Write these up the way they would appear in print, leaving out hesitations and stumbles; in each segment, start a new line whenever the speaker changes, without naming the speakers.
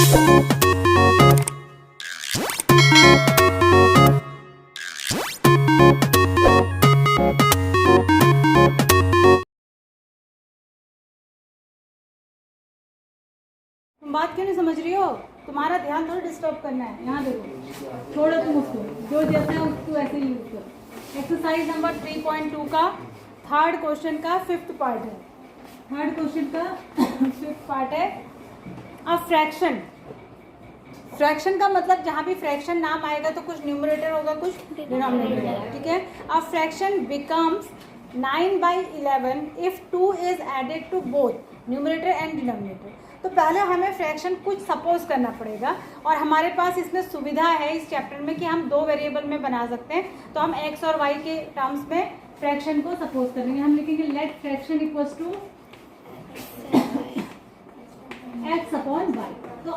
तुम बात क्यों नहीं समझ रही हो? तुम्हारा ध्यान थोड़ा डिस्टर्ब करना है। यहाँ देखो, छोड़ो तुम उसको, जो जैसा है उसको ऐसे यूज करो। एक्सरसाइज नंबर 3.2 का थर्ड क्वेश्चन का फिफ्थ पार्ट है। थर्ड क्वेश्चन का फिफ्थ पार्ट है। अब फ्रैक्शन, फ्रैक्शन का मतलब जहाँ भी फ्रैक्शन नाम आएगा तो कुछ न्यूमरेटर होगा, कुछ डिनोमिनेटर होगा, ठीक है। अब fraction becomes 9/11 if 2 is added to both numerator and denominator. तो पहले हमें फ्रैक्शन कुछ सपोज करना पड़ेगा, और हमारे पास इसमें सुविधा है इस चैप्टर में कि हम दो वेरिएबल में बना सकते हैं। तो हम x और y के टर्म्स में फ्रैक्शन को सपोज करेंगे। हम लिखेंगे let fraction equals to x upon y। तो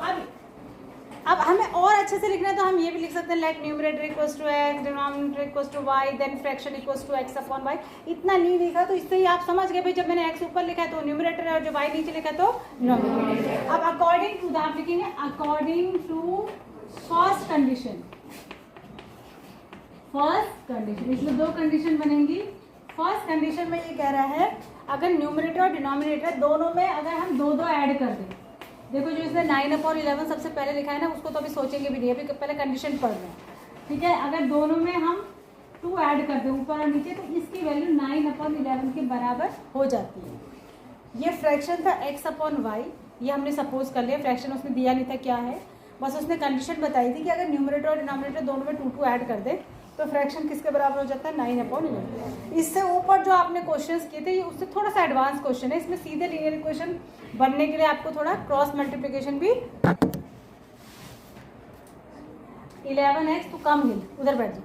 अब हमें और अच्छे से लिखना है तो हम ये भी लिख सकते हैं let numerator equals to x, denominator equals to y, then fraction equals to x upon y। इतना नहीं लिखा तो इससे ही आप समझ गए भाई, जब मैंने x ऊपर लिखा है तो न्यूमरेटर है और जो y नीचे लिखा है तो डिनोमिनेटर। अब अकॉर्डिंग टू आप लिखेंगे according to first condition. First condition, इसमें दो कंडीशन बनेंगी। फर्स्ट कंडीशन में ये कह रहा है अगर न्यूमरेटर और डिनोमिनेटर दोनों में अगर हम दो दो ऐड कर दें, देखो जो इसने 9/11 सबसे पहले लिखा है ना, उसको तो अभी सोचेंगे भी नहीं, अभी पहले कंडीशन पढ़ रहे हैं, ठीक है। अगर दोनों में हम 2 ऐड कर दें ऊपर और नीचे तो इसकी वैल्यू 9/11 के बराबर हो जाती है। ये फ्रैक्शन था x अपॉन वाई, ये हमने सपोज कर लिया। फ्रैक्शन उसने दिया नहीं था क्या है, बस उसने कंडीशन बताई थी कि अगर न्यूमरेटर और डिनोमिनेटर दोनों में 2 ऐड कर दे तो फ्रैक्शन किसके बराबर हो जाता है 9/11। इससे ऊपर जो आपने क्वेश्चंस किए थे ये उससे थोड़ा सा एडवांस क्वेश्चन है। इसमें सीधे लीनियर इक्वेशन बनने के लिए आपको थोड़ा क्रॉस मल्टीप्लिकेशन भी 11x, तो कम हिल, उधर बैठ जाओ।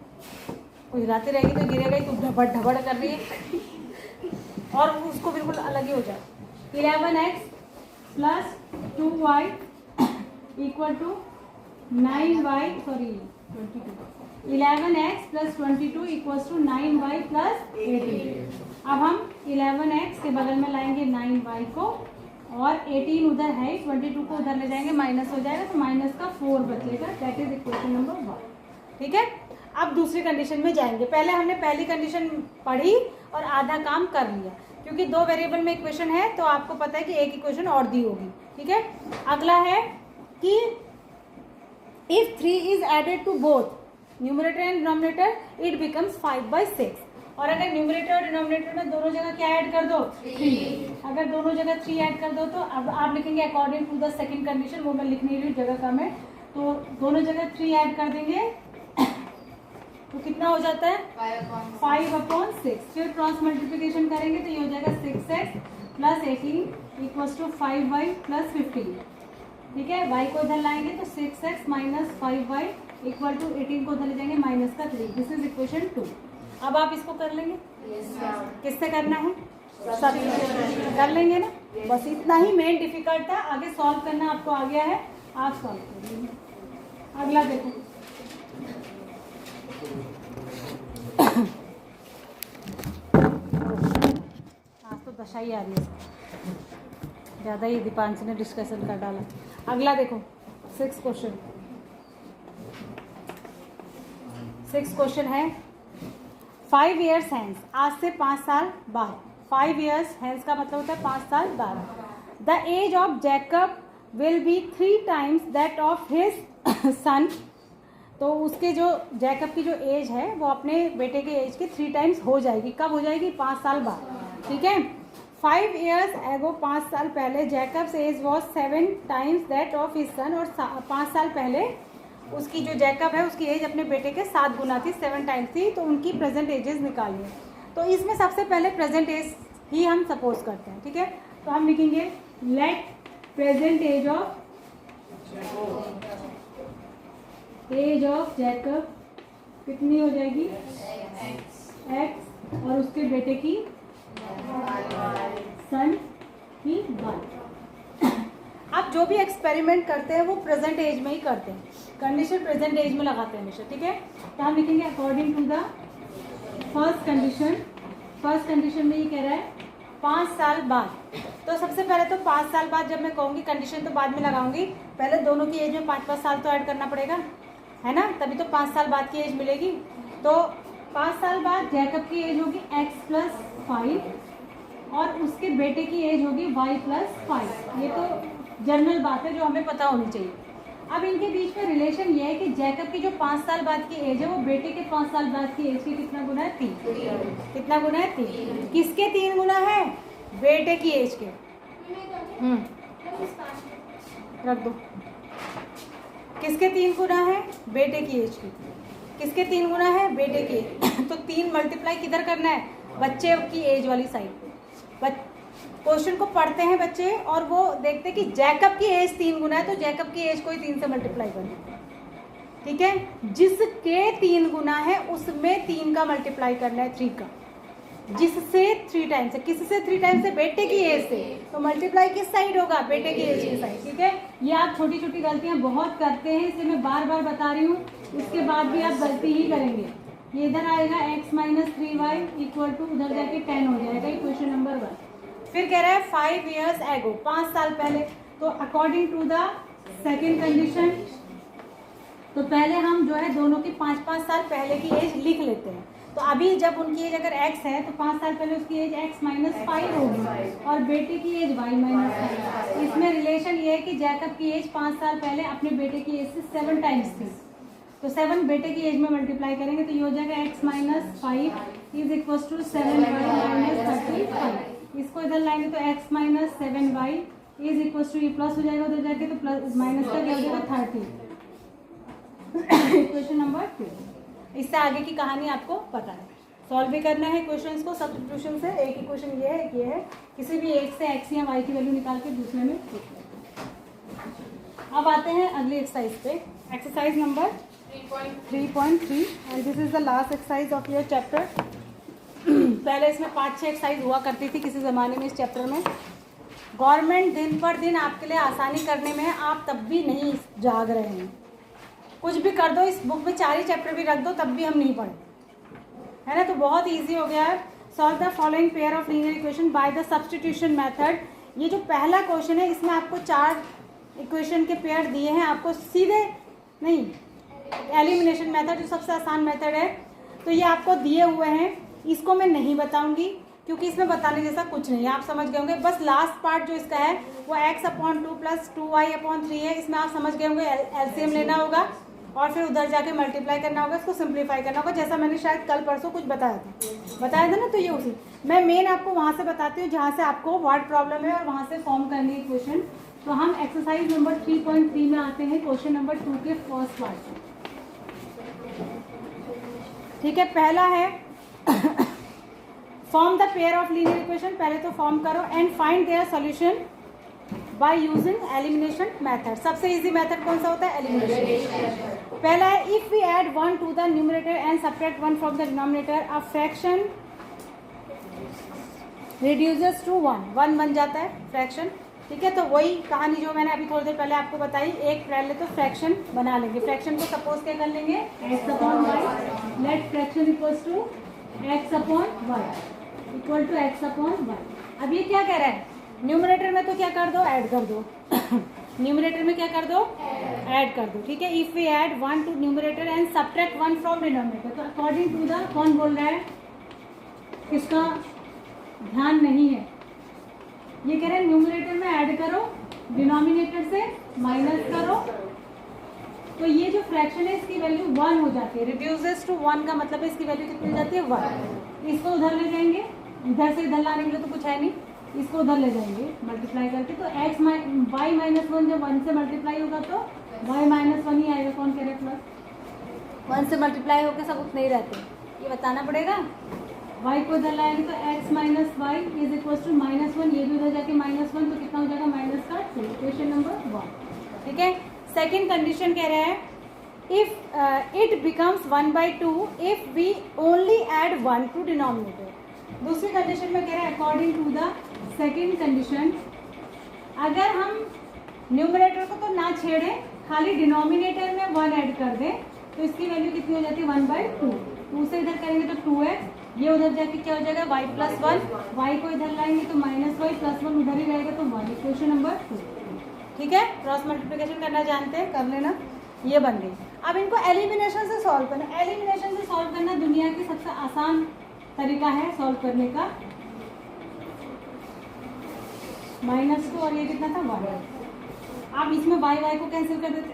कोई हिलाती रहेगी तो गिरेगा ही, तो ढबड़ ढबड़ कर रही है और उसको बिल्कुल अलग ही हो जाए। 11x plus 2y equal to 9y, sorry 22, 11x plus 22 equals to 9y plus 18। अब हम 11x के बगल में लाएंगे 9y को और 18 उधर है, 22 को उधर ले जाएंगे, माइनस हो जाएगा तो माइनस का 4 बचेगा। दैट इज इक्वेशन नंबर 1, ठीक है। अब दूसरी कंडीशन में जाएंगे। पहले हमने पहली कंडीशन पढ़ी और आधा काम कर लिया, क्योंकि दो वेरिएबल में इक्वेशन है तो आपको पता है कि एक इक्वेशन और दी होगी, ठीक है। अगला है कि if 3 is added to both numerator and denominator it becomes 5/6। और अगर न्यूमरेटर और डिनोमिनेटर में दोनों जगह क्या ऐड कर दो 3, अगर दोनों जगह 3 ऐड कर दो तो अब आप लिखेंगे according to the second condition, वो मैं लिख नहीं रही हूँ, जगह कम है, तो दोनों जगह 3 ऐड कर देंगे तो कितना हो जाता है 5/6। फिर क्रॉस मल्टीप्लिकेशन करेंगे तो ये हो जाएगा 6x plus 18 equals to 5y plus 15, ठीक है। y को इधर लाएंगे तो 6x minus 5y equal to 18 को उधर ले जाएंगे माइनस का 3। This is equation 2। अब आप इसको कर लेंगे, किससे करना है, सब कर लेंगे ना, बस इतना ही मेन डिफिकल्ट था। आगे सॉल्व करना आपको आ गया है, आप सॉल्व कर लीजिए। अगला देखो, आज तो दशा ही आ रही है, ज़्यादा ही दीपांश ने डिस्कशन कर डाला। अगला देखो 6 क्वेश्चन। 6 क्वेश्चन है 5 years hence, आज से 5 साल बाद। 5 years hence का मतलब होता है 5 साल बाद। The age of Jacob will be 3 times that of his son. तो उसके जो जैकब की जो एज है वो अपने बेटे के एज के 3 times हो जाएगी। कब हो जाएगी, 5 साल बाद, ठीक है। 5 years ago, 5 साल पहले Jacob's age was 7 times that of his son. और 5 साल पहले उसकी जो जैकब है उसकी एज अपने बेटे के 7 गुना थी, 7 times थी। तो उनकी प्रेजेंट एजेस निकालिए। तो इसमें सबसे पहले प्रेजेंट एज ही हम सपोज करते हैं, ठीक है। तो हम लिखेंगे let present age of Jacob कितनी हो जाएगी x, और उसके बेटे की सन की 1। आप जो भी एक्सपेरिमेंट करते हैं वो प्रेजेंट एज में ही करते हैं, कंडीशन प्रेजेंट एज में लगाते हैं हमेशा, ठीक है। तो हम लिखेंगे according to the first condition. First condition में ये कह रहा है 5 साल बाद। तो सबसे पहले तो 5 साल बाद जब मैं कहूँगी कंडीशन तो बाद में लगाऊंगी, पहले दोनों की एज में 5-5 साल तो ऐड करना पड़ेगा, है ना, तभी तो 5 साल बाद की एज मिलेगी। तो 5 साल बाद जैकब की एज होगी x + 5 और उसके बेटे की एज होगी y + 5। ये तो जनरल बात है जो हमें पता होनी चाहिए। अब इनके बीच में रिलेशन ये है कि जैकब की जो 5 साल बाद की एज है वो बेटे के 5 साल बाद की एज के कितना गुना है? 3। कितना गुना है? 3। किसके 3 गुना है? बेटे की एज के। रख दो। किसके 3 गुना है? बेटे की एज के। किसके 3 गुना है? बेटे के। तो 3 मल्टीप्लाई किधर करना है? बच्चे की एज वाली साइड पे। क्वेश्चन को पढ़ते हैं बच्चे और वो देखते हैं कि जैकब की एज 3 गुना है, तो जैकब की एज को ही 3 से मल्टीप्लाई कर देते हैं। ठीक है, जिसके 3 गुना है उसमें 3 का मल्टीप्लाई करना है 3 का। जिससे 3 टाइम्स है, किससे 3 टाइम्स है? बेटे की एज से। तो मल्टीप्लाई किस साइड होगा? बेटे की एज की साइड। ठीक है, ये आप छोटी छोटी गलतियां बहुत करते हैं, इसलिए मैं बार बार बता रही हूँ, उसके बाद भी आप गलती ही करेंगे। ये इधर आएगा x - 3y = उधर जाके 10 हो जाएगा। Equation number 1। फिर कह रहा है 5 years ago, 5 साल पहले। तो according to the second condition, तो पहले हम जो है दोनों की 5-5 साल पहले की एज लिख लेते हैं। तो अभी जब उनकी एज अगर x है तो 5 साल पहले उसकी एज x - 5 होगी और बेटे की एज y - 5। इसमें रिलेशन ये है कि जैकब की एज 5 साल पहले अपने बेटे की एज से 7 टाइम्स थी। तो 7 बेटे की एज में मल्टीप्लाई करेंगे तो ये हो जाएगा x - 5 = 7y - 35। इसको इधर लाएंगे तो x - 7y = ये प्लस हो जाएगा उधर जाके, तो प्लस माइनस का क्या हो जाएगा? 30। Equation number 2। इससे आगे की कहानी आपको पता है, सॉल्व भी करना है क्वेश्चंस को सब्स्टिट्यूशन से। एक इक्वेशन ये है, एक ये है, किसी भी एक से x या y की वैल्यू निकाल के दूसरे में लिख लें। अब आते हैं अगली एक्सरसाइज पे, exercise number 3.3 and this is the last exercise of your chapter. पहले इसमें 5-6 एक्सरसाइज हुआ करती थी किसी ज़माने में इस चैप्टर में। गवर्नमेंट दिन पर दिन आपके लिए आसानी करने में है, आप तब भी नहीं जाग रहे हैं। कुछ भी कर दो, इस बुक में 4 ही चैप्टर भी रख दो तब भी हम नहीं पढ़े, है ना। तो बहुत इजी हो गया है। Solve the following pair of linear equation by the substitution method. ये जो पहला क्वेश्चन है इसमें आपको 4 इक्वेशन के पेयर दिए हैं, आपको सीधे नहीं, एलिमिनेशन मेथड जो सबसे आसान मेथड है, तो ये आपको दिए हुए हैं। इसको मैं नहीं बताऊंगी क्योंकि इसमें बताने जैसा कुछ नहीं है, आप समझ गए होंगे। बस लास्ट पार्ट जो इसका है वो x/2 + 2y/3 है। इसमें आप समझ गए होंगे एलसीएम लेना होगा और फिर उधर जाके मल्टीप्लाई करना होगा, इसको सिंप्लीफाई करना होगा, जैसा मैंने शायद कल परसों कुछ बताया था ना। तो ये उसी मैं मेन आपको वहाँ से बताती हूँ जहाँ से आपको वर्ड प्रॉब्लम है और वहाँ से फॉर्म करनी है क्वेश्चन। तो हम एक्सरसाइज नंबर 3.3 में आते हैं, क्वेश्चन नंबर 2 के फर्स्ट पार्ट। ठीक है, पहला है form the pair of linear equation. पहले तो फॉर्म करो and find their solution by using elimination method. सबसे इजी मेथड कौन सा होता है? एलिमिनेशन। पहला है if we add 1 to the numerator and subtract 1 from the denominator, a fraction reduces to 1 बन जाता है फ्रैक्शन। ठीक है, तो वही कहानी जो मैंने अभी थोड़ी देर पहले आपको बताई। एक पहले तो फ्रैक्शन बना लेंगे, फ्रैक्शन को सपोज क्या कर लेंगे? x/y। Let fraction equals to x/y equal to x/y। अब ये क्या कह रहा है? न्यूमरेटर में तो क्या कर दो? ऐड कर दो। न्यूमरेटर में क्या कर दो? ऐड कर दो। ठीक है, if we add 1 to numerator and subtract 1 from denominator, तो अकॉर्डिंग टू द, कौन बोल रहा है? किसका ध्यान नहीं है? ये कह रहे हैं न्यूमरेटर में ऐड करो, डिनोमिनेटर से माइनस करो, तो ये जो फ्रैक्शन है इसकी वैल्यू 1 हो जाती है। रिड्यूसेस टू 1 का मतलब है इसकी वैल्यू कितनी हो जाती है? 1। इसको उधर ले जाएंगे, इधर से इधर लाने के लिए तो कुछ है नहीं, इसको उधर ले जाएंगे मल्टीप्लाई करके। तो y - 1 जब 1 से मल्टीप्लाई होगा तो y - 1 ही आएगा। कौन कह रहे हैं प्लस? 1 से मल्टीप्लाई होकर सब उतने ही रहते हैं, ये बताना पड़ेगा। y को इधर लाएंगे तो x - y = -1, ये भी उधर जाके -1, तो कितना हो जाएगा? -2। Equation number 1। ठीक है, सेकेंड कंडीशन कह रहा है if it becomes 1/2 if we only add 1 to denominator. दूसरी कंडीशन में कह रहा है according to the second condition, अगर हम न्यूमरेटर को तो ना छेड़ें, खाली डिनोमिनेटर में 1 ऐड कर दें, तो इसकी वैल्यू कितनी हो जाती है? 1/2। 2 से इधर करेंगे तो 2x ये उधर जाके क्या हो जाएगा y+1, y को इधर लाएंगे तो -y+1 उधर ही रहेगा तो 1। Equation number 2। ठीक है, क्रॉस मल्टीप्लिकेशन करना जानते हैं, कर लेना। ये बन गई। अब इनको एलिमिनेशन से सॉल्व करना। एलिमिनेशन से सॉल्व करना दुनिया की सबसे आसान तरीका है सॉल्व करने का। -2 और ये कितना था 1। आप इसमें y को कैंसिल कर देते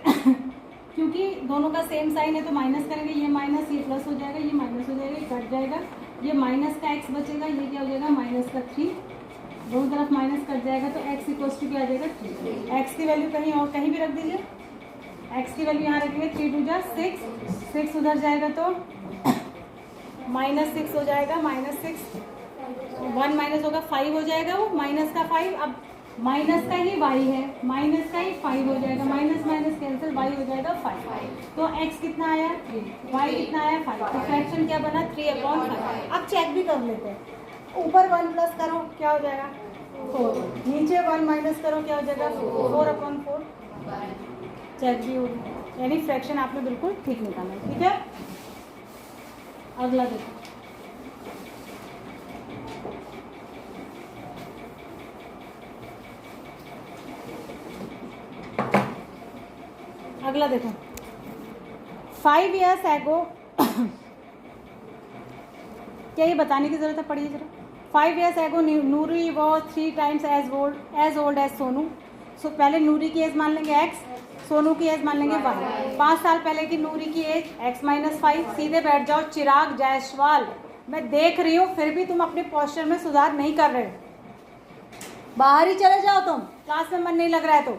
क्योंकि दोनों का सेम साइन है तो माइनस करेंगे, ये माइनस ये प्लस हो जाएगा, ये माइनस हो जाएगा, ये कट जाएगा, ये माइनस का x बचेगा, ये क्या हो जाएगा -3, दोनों तरफ माइनस कट जाएगा तो x इक्वल्स टू क्या आ जाएगा 3। x की वैल्यू कहीं और कहीं भी रख दीजिए, x की वैल्यू यहाँ रखेंगे 3 2 जा 6, 6 उधर जाएगा तो -6 हो जाएगा, -6 1 माइनस होगा 5 हो जाएगा, वो माइनस का 5। अब माइनस का ही y है, माइनस का ही 5 हो जाएगा, माइनस माइनस कैंसिल, y हो जाएगा 5। तो x कितना आया 3, y कितना आया 5। तो फ्रैक्शन क्या बना 3/5। अब चेक भी कर लेते हैं। ऊपर 1 प्लस करो क्या हो जाएगा 4, नीचे 1 माइनस करो क्या हो जाएगा 4/4। चेक भी हो गया, यानी फ्रैक्शन आपने बिल्कुल ठीक निकाला। ठीक है, अगला देखो। अगला देखो 5 years ago क्या ये बताने की जरूरत है, पढ़िए जरा। 5 years ago Noori was 3 times as old as Sonu. सो पहले नूरी की एज मान लेंगे x, सोनू की एज मान लेंगे y। 5 साल पहले की नूरी की एज x-5। सीधे बैठ जाओ चिराग जायसवाल, मैं देख रही हूँ फिर भी तुम अपने पोस्चर में सुधार नहीं कर रहे हो। बाहर ही चले जाओ, तुम क्लास में मन नहीं लग रहा है तो।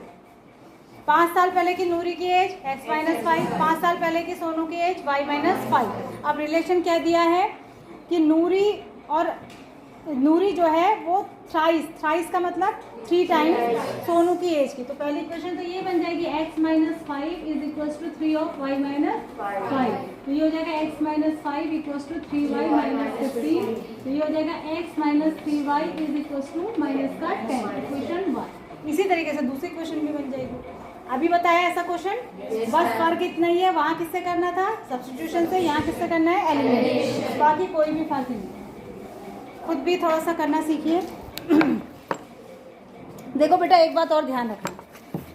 5 साल पहले की नूरी की एज x-5, 5 साल पहले की सोनू की एज y-5। अब रिलेशन क्या दिया है कि नूरी जो है वो थ्राइस का मतलब 3 टाइम्स सोनू की एज की। तो पहली इक्वेशन तो ये बन जाएगी x-5 is equals to 3 of y-5। तो ये हो जाएगा x-5 इक्वल्स टू 3y-15। तो ये हो जाएगा x-3y is equals to minus का 10। इक्वेशन 1। इसी तरीके से दूसरी इक्वेशन भी बन जाएगी। अभी बताया ऐसा क्वेश्चन, बस फर्क इतना ही है, वहाँ किससे करना था सब्स्टिट्यूशन से, यहाँ किससे करना है एलिमिनेशन। बाकी कोई भी फर्क नहीं। खुद भी थोड़ा सा करना सीखिए। देखो बेटा एक बात और ध्यान रखना,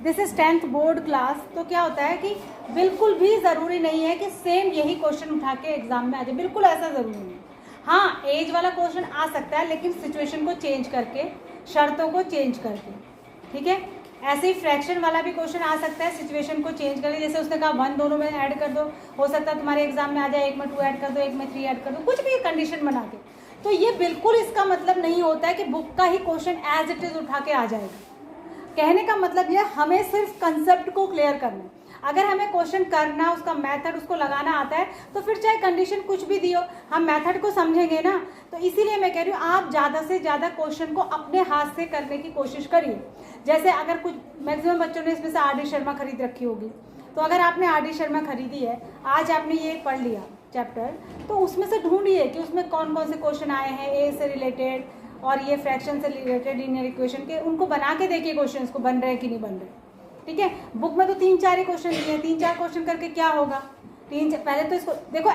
this is 10th board class. तो क्या होता है कि बिल्कुल भी ज़रूरी नहीं है कि सेम यही क्वेश्चन उठा के एग्जाम में आ जाए, बिल्कुल ऐसा ज़रूरी नहीं है। हाँ एज वाला क्वेश्चन आ सकता है लेकिन सिचुएशन को चेंज करके, शर्तों को चेंज करके। ठीक है, ऐसे ही फ्रैक्शन वाला भी क्वेश्चन आ सकता है सिचुएशन को चेंज करके। जैसे उसने कहा 1 दोनों में ऐड कर दो, हो सकता है तुम्हारे एग्जाम में आ जाए 1 में 2 ऐड कर दो, 1 में 3 ऐड कर दो, कुछ भी कंडीशन बना के। तो ये बिल्कुल इसका मतलब नहीं होता है कि बुक का ही क्वेश्चन एज इट इज उठा के आ जाएगा। कहने का मतलब ये हमें सिर्फ कंसेप्ट को क्लियर करना है। अगर हमें क्वेश्चन करना, उसका मेथड उसको लगाना आता है तो फिर चाहे कंडीशन कुछ भी दियो हम मेथड को समझेंगे ना। तो इसीलिए मैं कह रही हूँ आप ज़्यादा से ज़्यादा क्वेश्चन को अपने हाथ से करने की कोशिश करिए। जैसे अगर कुछ मैक्सिमम बच्चों ने इसमें से आर डी शर्मा खरीद रखी होगी, तो अगर आपने आर डी शर्मा खरीदी है, आज आपने ये पढ़ लिया चैप्टर, तो उसमें से ढूंढिए कि उसमें कौन कौन से क्वेश्चन आए हैं ए से रिलेटेड और ये फ्रैक्शन से रिलेटेड लीनियर इक्वेशन के। उनको बना के देखिए क्वेश्चन को बन रहे हैं कि नहीं बन रहे। ठीक है, बुक में तो 3-4 ही क्वेश्चन दिए हैं, 3-4 क्वेश्चन करके क्या होगा। पहले तो इसको देखो,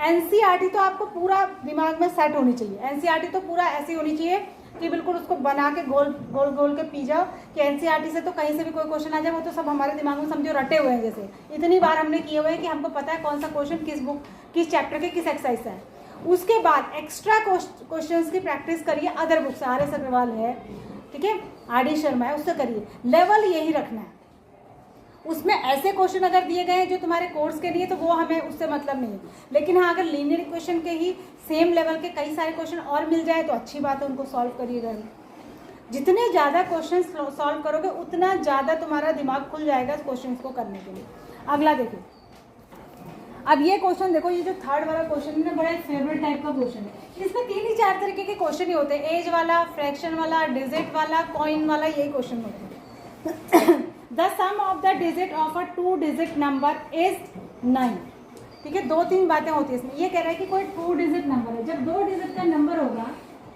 एनसीईआरटी तो आपको पूरा दिमाग में सेट होनी चाहिए। एनसीईआरटी तो पूरा ऐसी होनी चाहिए कि बिल्कुल उसको बना के गोल गोल गोल के पी जाओ कि एनसीईआरटी से तो कहीं से भी कोई क्वेश्चन आ जाए वो तो सब हमारे दिमाग में समझो रटे हुए हैं। जैसे इतनी बार हमने किए हुए हैं कि हमको पता है कौन सा क्वेश्चन किस बुक, किस चैप्टर के, किस एक्सरसाइज से है। उसके बाद एक्स्ट्रा क्वेश्चंस की प्रैक्टिस करिए अदर बुक से, RS अग्रवाल है, ठीक है, RD शर्मा है, उससे करिए। लेवल यही रखना है। उसमें ऐसे क्वेश्चन अगर दिए गए हैं जो तुम्हारे कोर्स के लिए, तो वो हमें उससे मतलब नहीं है। लेकिन हाँ, अगर लीनियर इक्वेशन के ही सेम लेवल के कई सारे क्वेश्चन और मिल जाए तो अच्छी बात है, उनको सॉल्व करिएगा। जितने ज़्यादा क्वेश्चन सॉल्व करोगे उतना ज़्यादा तुम्हारा दिमाग खुल जाएगा इस क्वेश्चन को करने के लिए। अगला देखो, अब ये क्वेश्चन देखो, ये जो थर्ड वाला क्वेश्चन है बड़ा फेवरेट टाइप का क्वेश्चन है। इसमें 3 ही 4 तरीके के क्वेश्चन ही होते हैं, एज वाला, फ्रैक्शन वाला, डिजिट वाला, कॉइन वाला, यही क्वेश्चन होते हैं। The sum of the digit of a 2 digit number is 9। ठीक है, 2-3 बातें होती है इसमें। ये कह रहा है कि कोई 2 डिजिट नंबर है, जब 2 डिजिट का नंबर होगा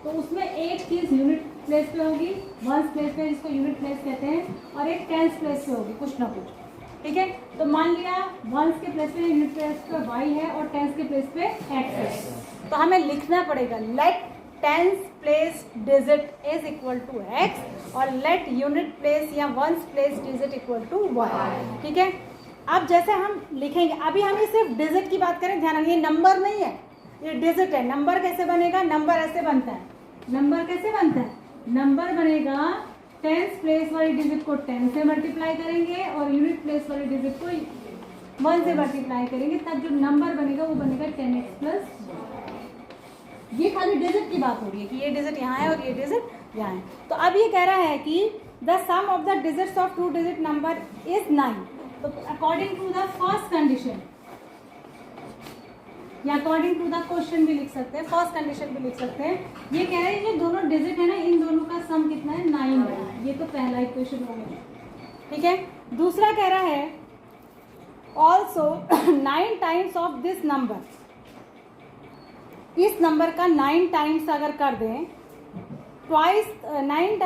तो उसमें एक चीज़ यूनिट प्लेस पे होगी, वंस प्लेस पे जिसको यूनिट प्लेस कहते हैं, और एक टेंस प्लेस पे होगी, कुछ ना कुछ। ठीक है, तो मान लिया वंस के प्लेस पे यूनिट प्लेस पे y है और टेंस के प्लेस पे x है। तो हमें लिखना पड़ेगा let tens place digit is equal to X और लेट यूनिट प्लेस या ones place digit equal to Y. ठीक है, अब जैसे हम लिखेंगे, अभी हम सिर्फ डिजिट की बात करें, ध्यान रखिए नंबर नहीं है, ये डिजिट है। नंबर कैसे बनेगा? नंबर ऐसे बनता है। नंबर कैसे बनता है? नंबर बनेगा टेंस प्लेस वाली डिजिट को 10 से मल्टीप्लाई करेंगे और यूनिट प्लेस वाली डिजिट को 1 से मल्टीप्लाई करेंगे, तब जो नंबर बनेगा वो बनेगा 10x प्लस। ये खाली डिजिट की बात हो रही है कि ये डिजिट यहाँ है और ये डिजिट यहाँ है। तो अब ये कह रहा है कि the sum of the digits of 2 digit number is 9। तो according to the first condition या अकॉर्डिंग टू द क्वेश्चन भी लिख सकते हैं, फर्स्ट कंडीशन भी लिख सकते हैं। ये कह रहे हैं ये दोनों डिजिट है ना, इन दोनों का सम कितना है? 9 है। ये तो पहला इक्वेशन हो गया। ठीक है, दूसरा कह रहा है also 9 times of this number, इस नंबर का 9 टाइम्स अगर कर दें, twice 9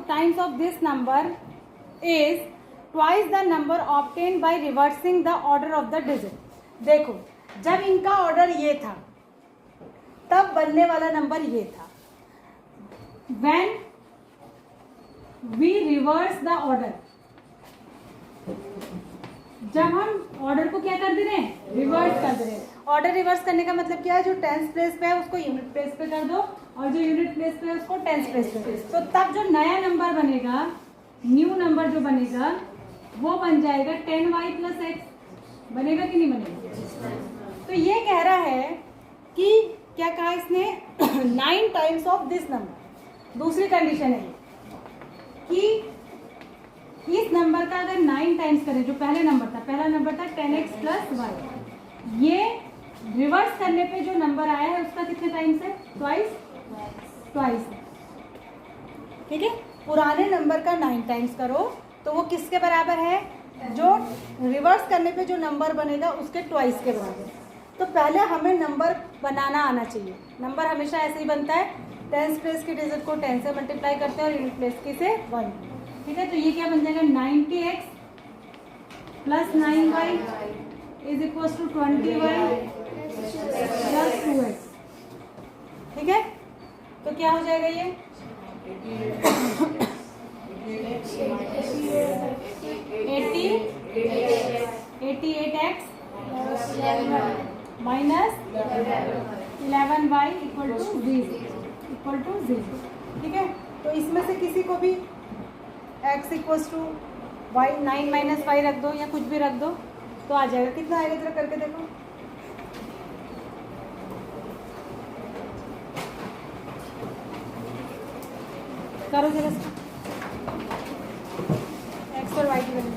times of this number is twice the number obtain by reversing the order of the digit. देखो, जब इनका ऑर्डर ये था तब बनने वाला नंबर ये था। When we reverse the order, जब हम ऑर्डर को क्या कर दे रहे हैं? रिवर्स कर दे रहे हैं। ऑर्डर रिवर्स करने का मतलब क्या है? जो टेंस प्लेस पे है उसको यूनिट प्लेस पे कर दो और जो यूनिट प्लेस पे है उसको टेंस प्लेस पे। तो तब जो नया नंबर बनेगा, न्यू नंबर जो बनेगा वो बन जाएगा 10y प्लस एक्स। बनेगा कि नहीं बनेगा? तो ये कह रहा है कि क्या कहा इसने? 9 टाइम्स ऑफ दिस नंबर। दूसरी कंडीशन है कि इस नंबर का अगर 9 टाइम्स करें, जो पहला नंबर था 10x प्लस वाई, ये रिवर्स करने पे जो नंबर आया है उसका कितने टाइम्स है? ट्वाइस। ठीक है, पुराने नंबर का 9 टाइम्स करो तो वो किसके बराबर है? जो रिवर्स करने पे जो नंबर बनेगा उसके ट्वाइस के बराबर। तो पहले हमें नंबर बनाना आना चाहिए। नंबर हमेशा ऐसे ही बनता है, टेंस प्लेस की डिजिट को 10 से मल्टीप्लाई करते हैं और यूनिट प्लेस की से 1। ठीक है, तो ये क्या बन जाएगा? 90x plus 9y is equal to 20y plus 2x। ठीक है, तो क्या हो जाएगा ये? 88x minus 11y equal to 0। ठीक है, तो इसमें से किसी को भी x equal to Y 9 minus Y रख दो या कुछ भी रख दो तो आ जाएगा। कितना आएगा जरा करके देखो। करो जरा एक्स और वाई की वैल्यू।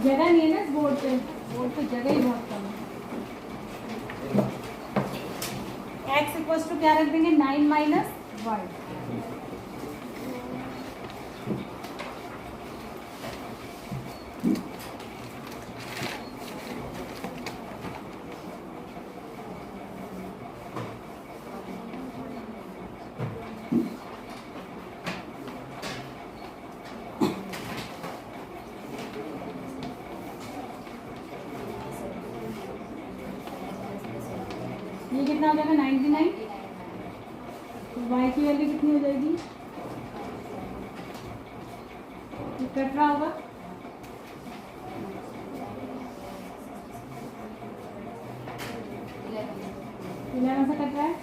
जगह नहीं है ना बोर्ड पे जगह ही बहुत कम है। एक्स इक्वल टू क्या रख देंगे? 9 माइनस वाई। ये कितना हो जाएगा? 99। वाई की वैल्यू कितनी हो जाएगी? ये कट रहा होगा। इलेवन से कट रहा है।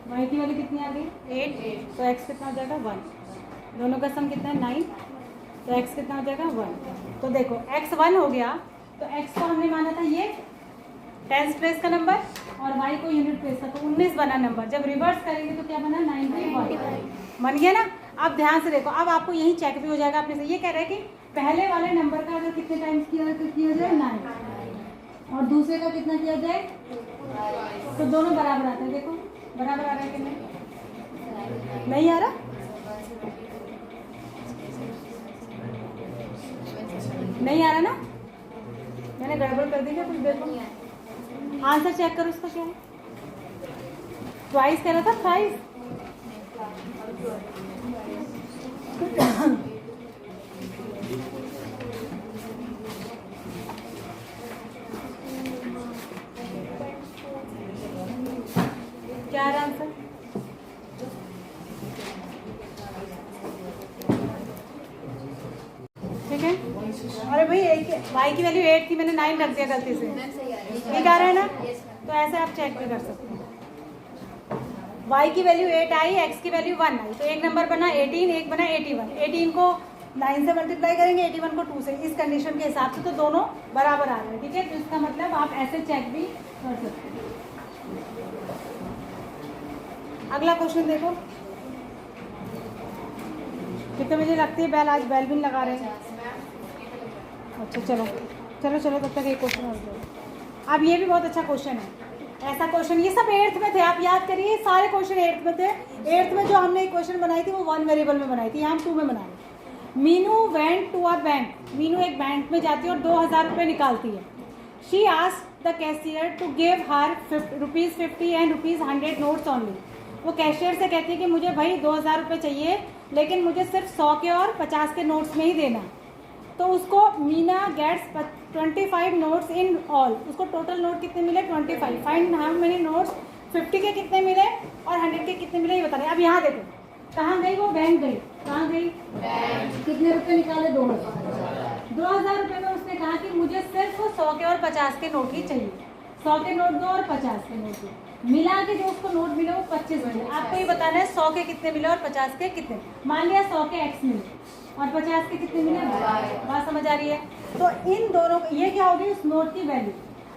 वाई की वैल्यू कितनी आ गई? 8। तो एक्स कितना हो जाएगा? 1। दोनों का सम कितना है? 9। तो एक्स कितना हो जाएगा? 1। तो देखो एक्स 1 हो गया, तो x को हमने माना था ये टेंस प्लेस का नंबर और y को यूनिट प्लेस का, तो 19 बना नंबर। जब रिवर्स करेंगे तो क्या बना? 91 बन गया ना। अब ध्यान से देखो, अब आपको यही चेक भी हो जाएगा अपने से। ये कह रहे हैं कि पहले वाले नंबर का अगर कितने टाइम्स किया जाए 9 और दूसरे का कितना किया जाए, तो दोनों बराबर आता है। देखो बराबर आ रहा है कि नहीं आ रहा? नहीं आ रहा ना? मैंने गड़बड़ कर दी क्या कुछ? देखो आंसर चेक करो इसका क्या है। ट्वाइस कह रहा था, थ्राइस। क्या है आंसर? ठीक है। अरे भाई y की वैल्यू 8 थी, मैंने 9 रख दिया गलती से, ठीक आ रहा है ना? तो ऐसे आप चेक भी कर सकते हैं। y की वैल्यू 8 आई, x की वैल्यू 1 आई, तो एक नंबर बना 18, एक बना 81। 18 को 9 से मल्टीप्लाई करेंगे, 81 को 2 से, इस कंडीशन के हिसाब से तो दोनों बराबर आ रहे हैं, ठीक है। तो इसका मतलब आप ऐसे चेक भी कर सकते हैं। अगला क्वेश्चन देखो, कितने बजे लगती है बेल? आज बेल भी नहीं लगा रहे हैं। अच्छा चलो चलो चलो, तब तक एक क्वेश्चन और दो। अब ये भी बहुत अच्छा क्वेश्चन है, ऐसा क्वेश्चन, ये सब 8th में थे, आप याद करिए, सारे क्वेश्चन 8th में थे। 8th में जो हमने एक क्वेश्चन बनाई थी वो 1 वेरिएबल में बनाई थी, यहाँ हम 2 में बना रहे हैं। Meenu went to a bank, Meenu एक बैंक में जाती है और 2000 रुपये निकालती है। She asked the cashier to give her ₹50 and ₹100 notes only. वो कैशियर से कहती है कि मुझे भाई 2000 रुपये चाहिए, लेकिन मुझे सिर्फ 100 के और 50 के नोट्स में ही देना। तो उसको Meena gets 25 notes in all, उसको टोटल नोट कितने मिले? 25। फाइंड हाउ मेनी नोट्स, 50 के कितने मिले और 100 के कितने मिले, ये बता रहे हैं। अब यहाँ देखो, कहाँ गई वो? बैंक गई। कहाँ गई? कितने रुपए निकाले? 2000 रुपये में उसने कहा कि मुझे सिर्फ 100 के और 50 के नोट ही चाहिए। 100 के नोट दो और 50 के नोट दो, मिला के जो उसको नोट मिले वो 25 मिले। आपको ये बताना है 100 के कितने मिले और 50 के कितने। मान लिया 100 के x मिले और 50 के कितने मिले? बात समझ आ रही है? तो इन दोनों, ये क्या होगी? उस नोट की वैल्यू।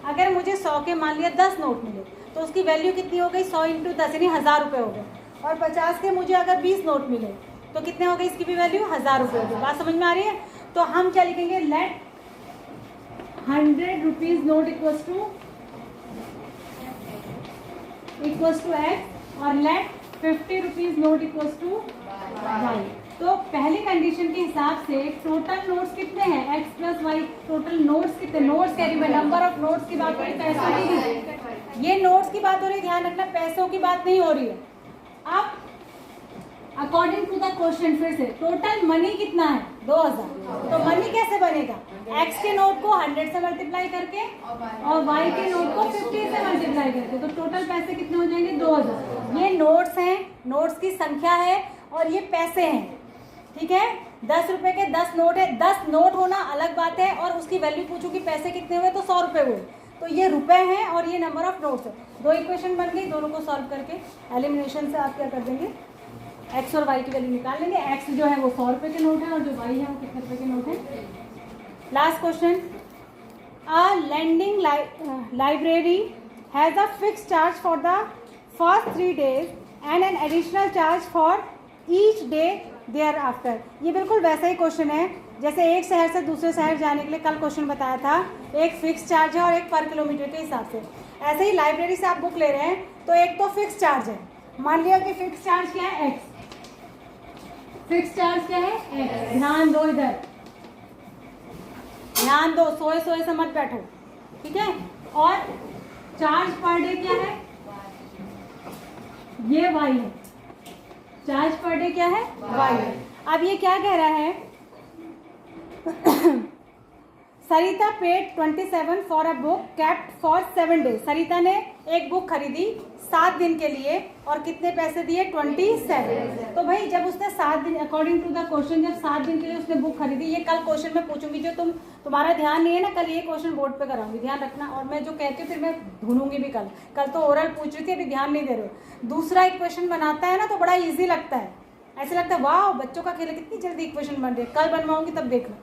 अगर मुझे 100 के मान लिया 10 नोट मिले तो उसकी वैल्यू कितनी हो गई? 100 × 10 यानी 1000 रुपये हो गए। और 50 के मुझे अगर 20 नोट मिले तो कितने हो गए? इसकी भी वैल्यू 1000 रुपये हो गई। बात समझ में आ रही है? तो हम क्या लिखेंगे? Let 100 rupees note equals to x और let 50 rupees note equals to y। तो पहली कंडीशन के हिसाब से टोटल नोट्स कितने हैं? x प्लस वाई। टोटल नोट्स कितने? नोट्स कैरी में नंबर ऑफ नोट्स की बात हो रही है, पैसों की नहीं। ये नोट्स की बात हो रही है, ध्यान रखना, पैसों की बात नहीं हो रही है। अब अकॉर्डिंग टू द क्वेश्चन, फिर से टोटल मनी कितना है? 2000। तो मनी कैसे बनेगा? x के नोट को 100 से मल्टीप्लाई करके और y के नोट को 50 से मल्टीप्लाई करके, तो टोटल पैसे कितने हो जाएंगे? 2000। ये नोट्स हैं, नोट्स की संख्या है और ये पैसे हैं, ठीक है। 10 रुपए के 10 नोट है, 10 नोट होना अलग बात है, और उसकी वैल्यू पूछू कि पैसे कितने हुए तो 100 रुपये हुए। तो ये रुपए हैं और ये नंबर ऑफ नोट्स है। दो इक्वेशन बन गई, दोनों को सॉल्व करके एलिमिनेशन से आप क्या कर देंगे? x और y की वैल्यू निकाल लेंगे। x जो है वो 100 रुपये के नोट है और जो y है वो कितने रुपये के नोट है? Last question, a lending library has a fix charge for the first 3 days and an additional charge for each day thereafter. ये बिल्कुल वैसा ही क्वेश्चन है जैसे एक शहर से दूसरे शहर जाने के लिए कल क्वेश्चन बताया था, एक फिक्स चार्ज है और एक पर किलोमीटर के हिसाब से। ऐसे ही लाइब्रेरी से आप बुक ले रहे हैं तो एक तो फिक्स चार्ज है, मान लिया कि फिक्स चार्ज क्या है? x। फिक्स चार्ज क्या है? x। ध्यान दो, इधर ध्यान दो, सोए सोए से मत बैठो, ठीक है। और चार्ज पर डे क्या है? ये y है। चार्ज पर डे क्या है? y है। अब ये क्या कह रहा है? Sarita paid 27 for a book kept for 7 days। Sarita ने एक बुक खरीदी 7 दिन के लिए और कितने पैसे दिए? 27। तो भाई जब उसने 7 दिन, अकॉर्डिंग टू द क्वेश्चन, जब 7 दिन के लिए उसने बुक खरीदी, ये कल क्वेश्चन में पूछूंगी, जो तुम्हारा ध्यान नहीं है ना, कल ये क्वेश्चन बोर्ड पे कराऊंगी, ध्यान रखना। और मैं जो कहती हूँ फिर मैं ढूंढूंगी भी कल तो ओरल पूछ रही थी, अभी ध्यान नहीं दे रहे हो। दूसरा इक्वेशन बनाता है ना तो बड़ा ईजी लगता है, ऐसे लगता है वाह बच्चों का खेल है, कितनी जल्दी इक्वेशन बन रही है, कल बनवाऊंगी तब देख लो,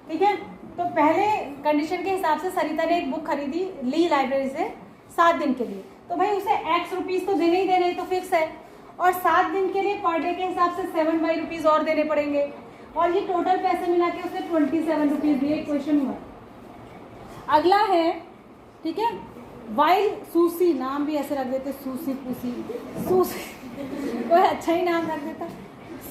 ठीक है। तो पहले कंडीशन के हिसाब से सरिता ने एक बुक खरीदी ली लाइब्रेरी से 7 दिन के लिए, तो भाई उसे x रुपीज़ तो देने ही देने, तो फिक्स है। और 7 दिन के लिए पर डे के हिसाब से 7 रुपीज़ और देने पड़ेंगे, और ये टोटल पैसे मिला के उसने 27 रुपीज़ दिए। क्वेश्चन हुआ। अगला है, ठीक है, वाइल सूसी, नाम भी ऐसे रख देते, सूसी पूसी सूसी कोई अच्छा ही नाम रख देता।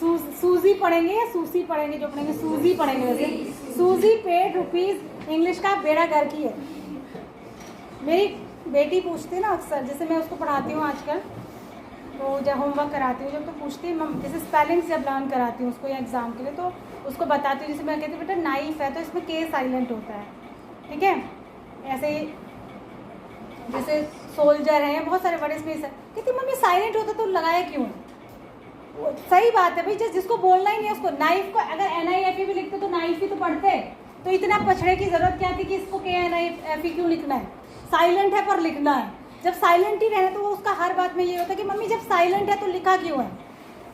सूजी पढ़ेंगे या सूसी पढ़ेंगे? जो पढ़ेंगे सूजी पढ़ेंगे। वैसे सूजी पेड रुपीज़, इंग्लिश का बेड़ा घर की है। मेरी बेटी पूछती है ना अक्सर, जैसे मैं उसको पढ़ाती हूँ आजकल, तो जब होमवर्क कराती हूँ जब तो पूछती है जैसे स्पेलिंग्स जब लर्न कराती हूँ उसको या एग्ज़ाम के लिए तो उसको बताती हूँ, जैसे मैं कहती हूँ बेटा नाइफ है तो इसमें के साइलेंट होता है, ठीक है। ऐसे ही जैसे सोल्जर है या बहुत सारे वर्ड इसमें कहती मम्मी साइलेंट होता तो लगाया क्यों है। सही बात है भाई, जिसको बोलना ही नहीं है उसको। नाइफ को अगर NIFE भी लिखते तो नाइफ ही तो पढ़ते, तो इतना पछड़े की जरूरत क्या थी कि इसको KNIFE क्यों लिखना है। साइलेंट है पर लिखना है। जब साइलेंट ही रहना तो वो उसका हर बात में ये होता है कि मम्मी जब साइलेंट है तो लिखा क्यों है।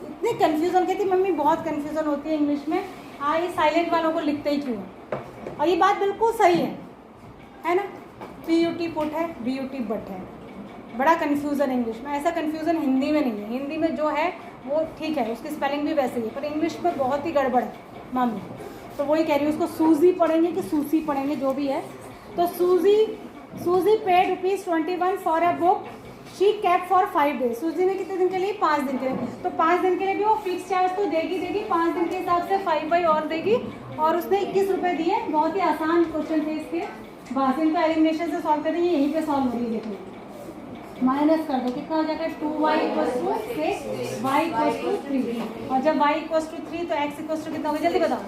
इतनी कन्फ्यूज़न कहती मम्मी बहुत कन्फ्यूज़न होती है इंग्लिश में, हाँ ये साइलेंट वालों को लिखते ही क्यों है। और ये बात बिल्कुल सही है ना। PUT पुट है, BUT बट है, बड़ा कन्फ्यूज़न है इंग्लिश में। ऐसा कन्फ्यूज़न हिंदी में नहीं है। हिंदी में जो है वो ठीक है, उसकी स्पेलिंग भी वैसे ही है, पर इंग्लिश में बहुत ही गड़बड़ है मामले। तो वही कह रही हूँ, उसको सूजी पढ़ेंगे कि सूसी पढ़ेंगे जो भी है। तो सूजी paid ₹21 for a book she cap for 5 days। सूजी ने कितने दिन के लिए? 5 दिन के लिए। तो 5 दिन के लिए भी वो फिक्स चार्ज तो देगी 5 दिन के हिसाब से 5 और देगी। और उसने 21 रुपये दिए। बहुत ही आसान क्वेश्चन थे इसके, बस इनको एलिमिनेशन से सॉल्व करेंगे, यहीं पे सॉल्व हो रही है। देखिए माइनस कर दो, कितना हो जाएगा 2y = 6, y = 3। और जब y = 3 तो x = कितना होगा जल्दी बताओ।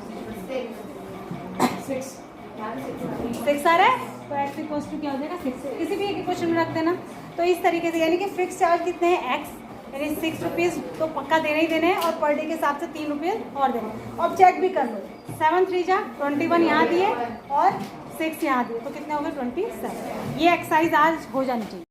6 आ रहा है तो x = क्या हो जाएगा 6। किसी भी एक क्वेश्चन में रख देना। तो इस तरीके से यानी कि फिक्स चार्ज कितने हैं x यानी 6 रुपीज़ तो पक्का देने ही देने हैं, और पर डे के हिसाब से 3 रुपये और देने। अब चेक भी कर लो, 7 3 जा 21 यहाँ दिए और 6 यहाँ दिए तो कितने हो गए 27। ये एक्सरसाइज आज हो जानी चाहिए।